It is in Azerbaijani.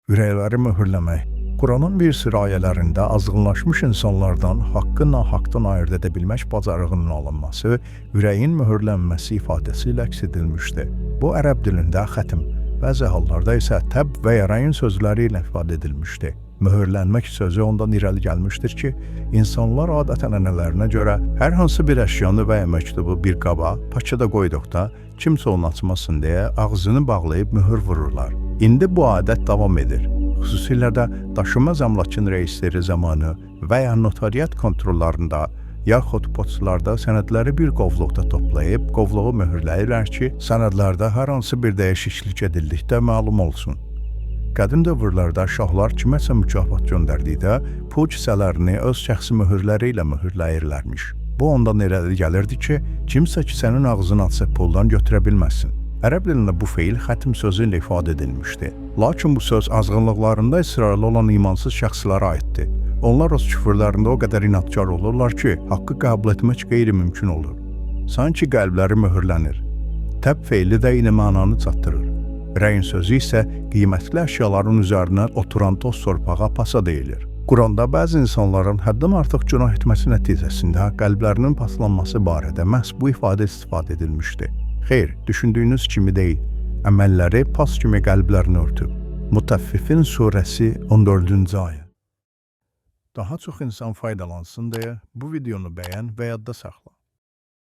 ürəkləri möhürləmək. Quranın bir sıra ayələrində azğınlaşmış insanlardan haqqı nahaqqdan ayırd edə bilmək bacarığının alınması, ürəyin möhürlənməsi ifadəsi ilə əks edilmişdir. Bu ərəb dilində xətm, bəzi hallarda isə təb və ya rəyin sözləri ilə ifadə edilmişdir. Möhürlənmək sözü ondan irəli gəlmişdir ki, insanlar adət-ənənələrinə görə hər hansı bir əşyanı və ya məktubu bir qaba, paçada qoyduqda kimsə onu açmasın deyə ağzını bağlayıb möhür vururlar. İndi bu adət davam edir. Xüsusilə də daşınmaz əmlakın reisləri zamanı və ya notariat kontrollarında yaxud poçtlarda sənədləri bir qovluqda toplayıb qovluğu möhürləyirlər ki, sənədlərdə hər hansı bir dəyişiklik edildikdə məlum olsun. Qədim dövrlərdə şahlar kiməsə mükafat göndərdikdə pul kisələrini öz şəxsi möhürləri ilə möhürləyirlərmiş. Bu ondan irəli gəlirdi ki, kimsə kisənin ağzını açsa puldan götürə bilməsin. Ərəb dilində bu feil xətm sözü ilə ifadə edilmişdi. Lakin bu söz azğınlıqlarında israrlı olan imansız şəxslərə aiddir. Onlar öz küfürlərində o qədər inadkar olurlar ki, haqqı qəbul etmək qeyri-mümkün olur. Sanki qəlbləri möhürlənir. Təb feili də eyni mənanı çatdırır. Rəyin sözü isə qiymətli əşyaların üzərinə oturan toz torpağa pasa deyilir. Quranda bəzi insanların həddən artıq günah etməsi nəticəsində qəlblərinin paslanması barədə məhz bu ifadə istifadə edilmişdi. Xeyr, düşündüyünüz kimi deyil, əməlləri pas kimi qəlblərini örtüb. Mutaffifin surəsi 14-cü ayə. Daha çox insan faydalansın deyə bu videonu bəyən və yadda saxla.